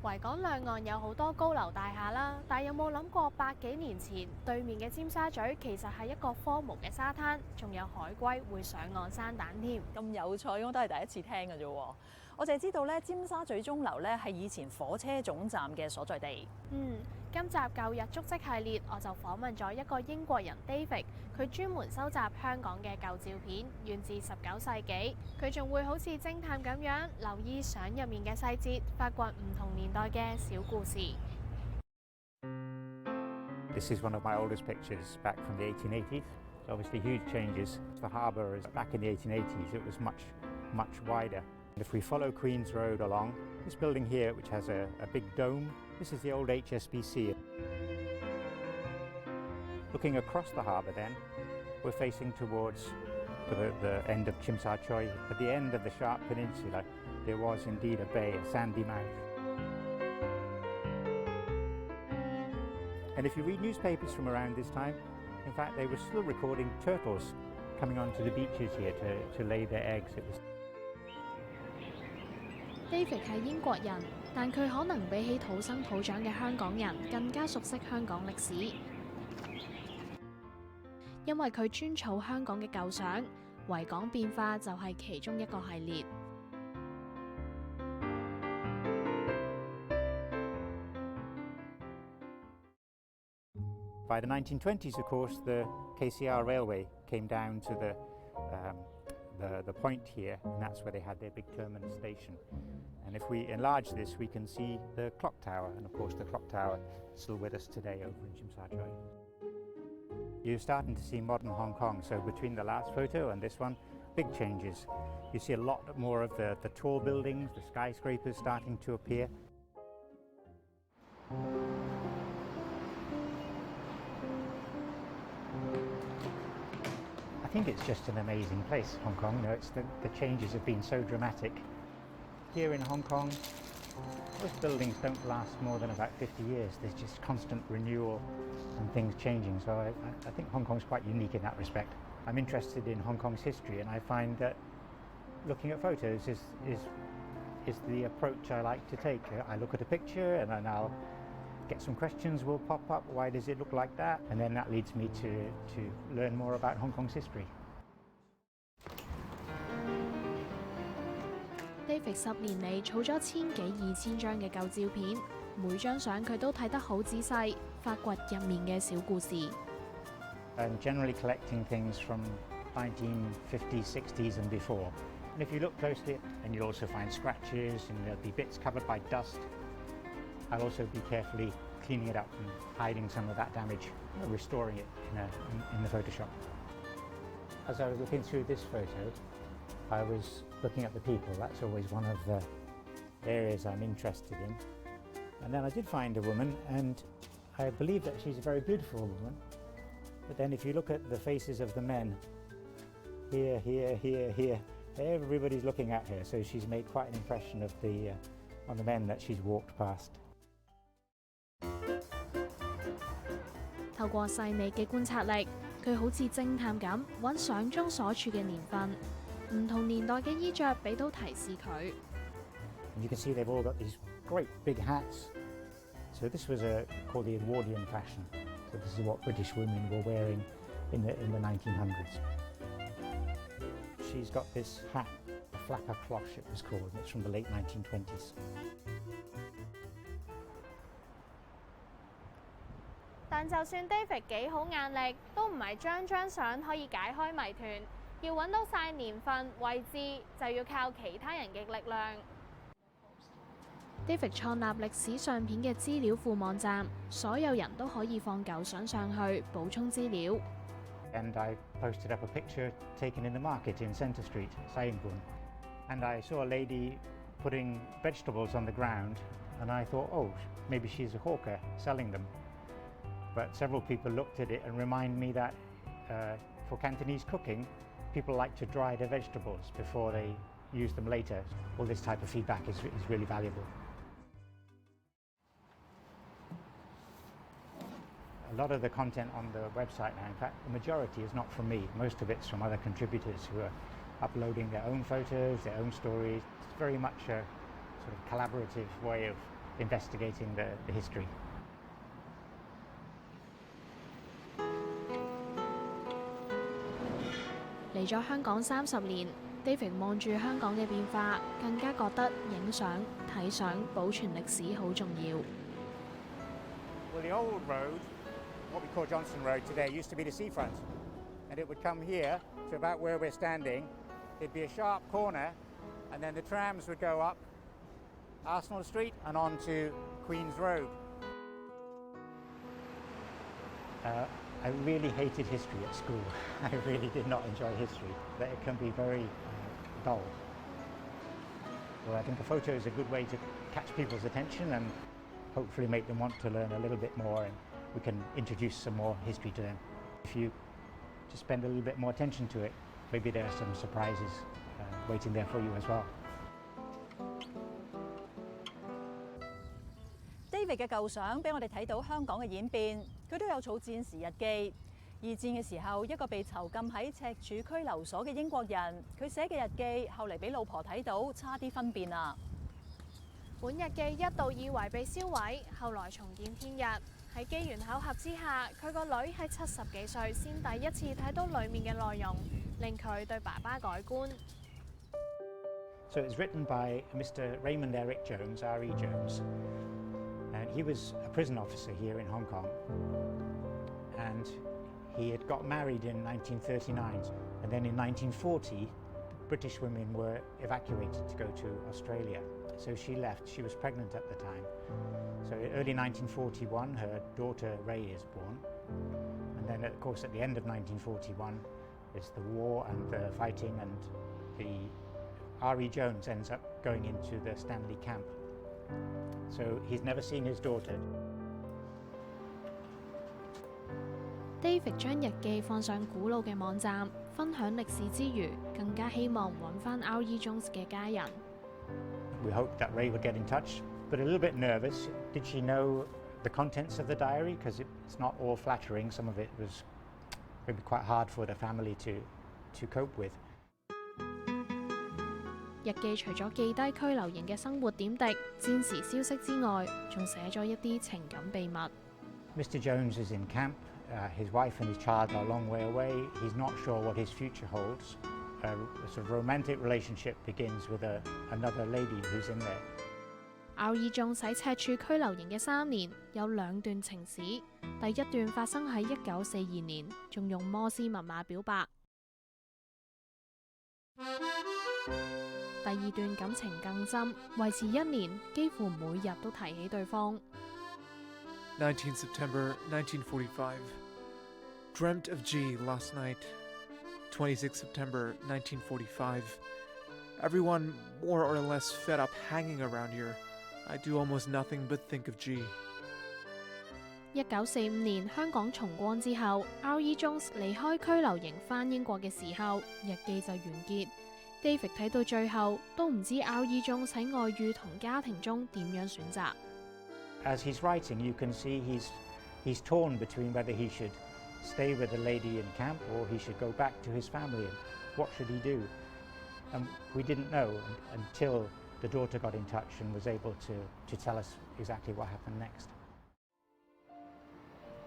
維港兩岸有好多高樓大廈啦，但有冇諗過百幾年前對面嘅尖沙咀其實係一個荒蕪嘅沙灘，仲有海龜會上岸生蛋添。咁有趣，我都係第一次聽嘅啫。我淨係知道咧，尖沙咀鐘樓咧係以前火車總站嘅所在地。今集舊日足跡系列，我就訪問咗一個英國人 David， 佢專門收集香港嘅舊照片，源自19世紀。佢仲會好似偵探咁樣留意相入面嘅細節，發掘唔同年代嘅小故事。This is one of my oldest pictures back from the 1880s. So obviously huge changes. The harbour is back in the 1880s. It was much wider. And if we follow Queen's Road along, this building here, which has a big dome, this is the old HSBC. Looking across the harbour then, we're facing towards the end of Tsim Sha Tsui. At the end of the Sharp Peninsula, there was indeed a bay, a sandy mouth. And if you read newspapers from around this time, in fact, they were still recording turtles coming onto the beaches here to lay their eggs. It was David 係英國人，但佢可能比起土生土長嘅香港人更加熟悉香港歷史，因為佢專儲香港嘅舊相，維港變化就係其中一個系列。By the 1920s, of course, the KCR railway came down to the point here, and that's where they had their big terminus station. And if we enlarge this, we can see the clock tower, and of course the clock tower is still with us today over in Tsim Sha Tsui. You're starting to see modern Hong Kong, so between the last photo and this one, big changes. You see a lot more of the tall buildings, the skyscrapers starting to appear. I think it's just an amazing place, Hong Kong. You know, the changes have been so dramatic. Here in Hong Kong, most buildings don't last more than about 50 years. There's just constant renewal and things changing. So I think Hong Kong's quite unique in that respect. I'm interested in Hong Kong's history, and I find that looking at photos is the approach I like to take. I look at a picture and then I'll get some questions will pop up. Why does it look like that? And then that leads me to learn more about Hong Kong's history. David 10年嚟儲咗1000幾2000張嘅舊照片，每張相佢都睇得好仔細，發掘入面嘅小故事。I'm generally collecting things from 1950s, 60s and before. And if you look closely, and you'll also find scratches and there'll be bits covered by dust. I'll also be carefully cleaning it up and hiding some of that damage, restoring it in the Photoshop. As I was looking through this photo, I was looking at the people. That's always one of the areas I'm interested in. And then I did find a woman, and I believe that she's a very beautiful woman. But then if you look at the faces of the men, here, everybody's looking at her, so she's made quite an impression of on the men that she's walked past. 透過細微嘅觀察力，佢好似偵探咁揾相中所處嘅年份，唔同年代嘅衣着俾到提示佢。You can see they've all got these great big hats. So this was called the Edwardian fashion. So this is what British women were wearing in the 1900s. She's got this hat, a flapper cloche it was called, and it's from the late 1920s. 但就算 David 幾好眼力，都唔係張相可以解開謎團。要揾到晒年份、位置，就要靠其他人嘅力量。David 創立歷史相片嘅資料庫網站，所有人都可以放舊相上去補充資料。And I posted up a picture taken in the market in Centre Street, Saigon. And I saw a lady putting vegetables on the ground, and I thought, oh, maybe she's a hawker selling them. But several people looked at it and reminded me that for Cantonese cooking, people like to dry their vegetables before they use them later. All this type of feedback is really valuable. A lot of the content on the website now, in fact, the majority is not from me. Most of it's from other contributors who are uploading their own photos, their own stories. It's very much a sort of collaborative way of investigating the history. 嚟咗香港30年 ，David 望住香港嘅變化，更加覺得影相、睇相、保存歷史好重要。Well, the old road, what we call Johnson Road today, used to be the seafront, and it would come here to about where we're standing. There'd be a sharp corner, and then the trams would go up Arsenal Street and on to Queen's Road. I really hated history at school. I really did not enjoy history. That it can be very dull. So I think a photo is a good way to catch people's attention and hopefully make them want to learn a little bit more, and we can introduce some more history to them. If you just spend a little bit more attention to it, maybe there are some surprises waiting there for you as well. David 嘅舊相俾我哋睇到香港嘅演變，佢都有儲戰時日記。二戰嘅時候，一個被囚禁喺赤柱拘留所嘅英國人，佢寫嘅日記後嚟俾老婆睇到，差啲分辨啊！本日記一度以為被燒毀，後來重見天日。喺機緣巧合之下，佢個女喺70幾歲先第一次睇到裡面嘅內容，令佢對爸爸改觀。So it's written by Mr. Raymond Eric Jones, R.E. Jones, and he was a prison officer here in Hong Kong, and he had got married in 1939, and then in 1940, British women were evacuated to go to Australia. So she left. She was pregnant at the time. So early 1941, her daughter Ray is born. And then, of course, at the end of 1941, there's the war and the fighting, and the R.E. Jones ends up going into the Stanley camp. So he's never seen his daughter. David 將日記放上古老嘅網站，分享歷史之餘，更加希望揾返 R.E. Jones 嘅家人。We hoped that Ray would get in touch, but a little bit nervous. Did she know the contents of the diary? Because it's not all flattering. Some of it was maybe quite hard for the family to cope with. 日記除咗記低拘留營嘅生活點滴、戰時消息之外，仲寫咗一啲情感秘密。Mr. Jones is in camp. His wife and his child are a long way away. He's not sure what his future holds. A sort of romantic relationship begins with another lady who's in there. R.E. Jones 喺赤柱拘留營嘅3年，有2段情史。第一段發生喺1942年，仲用摩斯密碼表白。第2段感情更深，維持1年，幾乎每日都提起對方。19 September 1945. Dreamt of G last night. 26 September 1945. Everyone more or less fed up hanging around here. I do almost nothing but think of G. 1945年香港重光之後 ，R.E. Jones 離開拘留營返英國嘅時候，日記就完結。David 睇到最後都唔知 R.E. Jones 喺外遇同家庭中點樣選擇。As he's writing, you can see he's torn between whether he should stay with the lady in camp or he should go back to his family. And what should he do? And we didn't know until the daughter got in touch and was able to tell us exactly what happened next.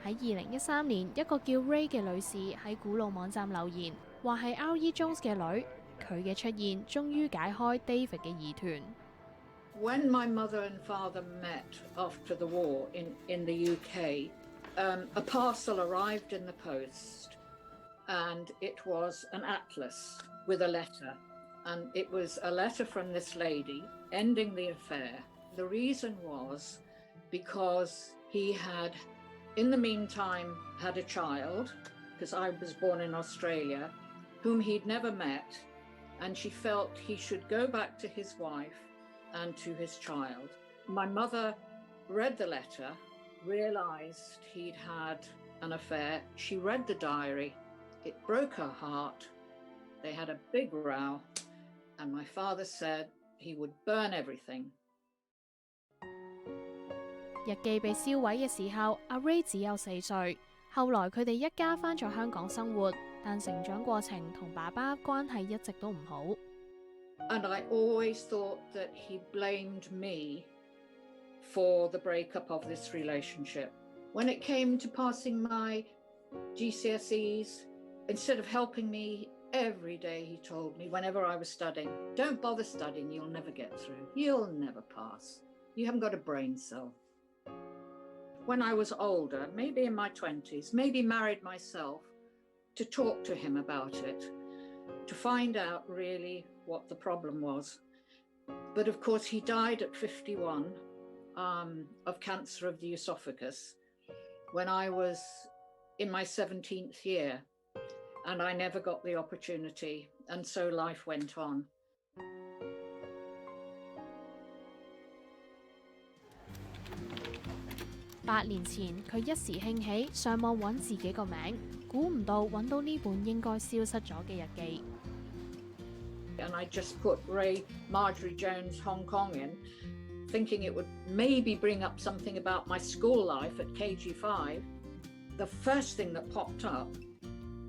喺2013年，一個叫 Ray 嘅女士喺古老網站留言，話係 R.E. Jones 嘅女，佢嘅出現終於解開 David 嘅疑團。When my mother and father met after the war in the UK, a parcel arrived in the post, and it was an atlas with a letter. And it was a letter from this lady ending the affair. The reason was because he had, in the meantime, had a child, because I was born in Australia, whom he'd never met, and she felt he should go back to his wife and to his child. My mother read the letter, realised he'd had an affair. She read the diary. It broke her heart. They had a big row, and my father said he would burn everything. 日記被燒毀嘅時候，阿 Ray 只有4歲。後來佢哋一家返咗香港生活，但成長過程同爸爸關係一直都唔好。And I always thought that he blamed me for the breakup of this relationship. When it came to passing my GCSEs, instead of helping me every day, he told me whenever I was studying, don't bother studying, you'll never get through. You'll never pass. You haven't got a brain cell. When I was older, maybe in my 20s, maybe married myself, to talk to him about it, to find out really what the problem was. But of course, he died at 51 of cancer of the esophagus when I was in my 17th year, and I never got the opportunity, and so life went on. 8年前，佢一時興起上網揾自己個名，估唔到揾到呢本應該消失咗嘅日記。And I just put Ray Marjorie Jones Hong Kong in, thinking it would maybe bring up something about my school life at KG5. The first thing that popped up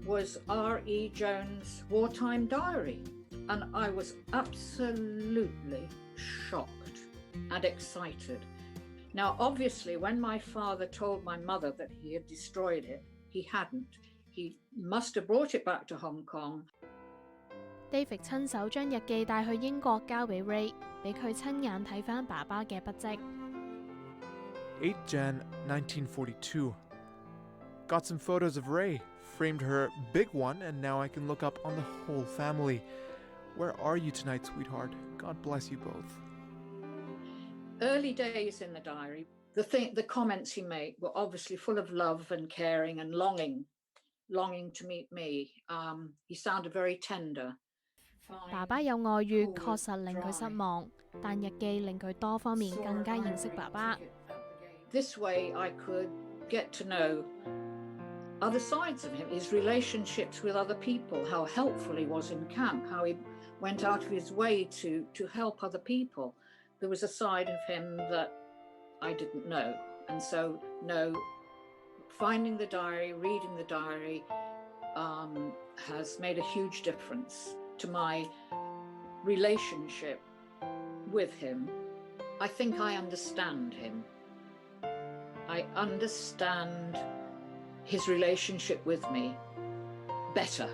was R.E. Jones' wartime diary, and I was absolutely shocked and excited. Now, obviously, when my father told my mother that he had destroyed it, he hadn't. He must have brought it back to Hong Kong. David 親手將日記帶去英國交俾 Ray， 俾佢親眼睇返爸爸嘅筆跡。8 Jan 1942. Got some photos of Ray. Framed her big one, and now I can look up on the whole family. Where are you tonight, sweetheart? God bless you both. Early days in the diary, the comments he made were obviously full of love and caring and longing to meet me. He sounded very tender. 爸爸有外遇確實令佢失望，但日記令佢多方面更加認識爸爸。This way I could get to know other sides of him, his relationships with other people, how helpful he was in camp, how he went out of his way to help other people. There was a side of him that I didn't know. And so, no, finding the diary, reading the diary has made a huge difference to my relationship with him. I think I understand him. I understand his relationship with me better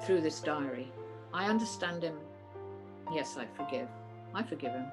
through this diary. I understand him. Yes, I forgive him.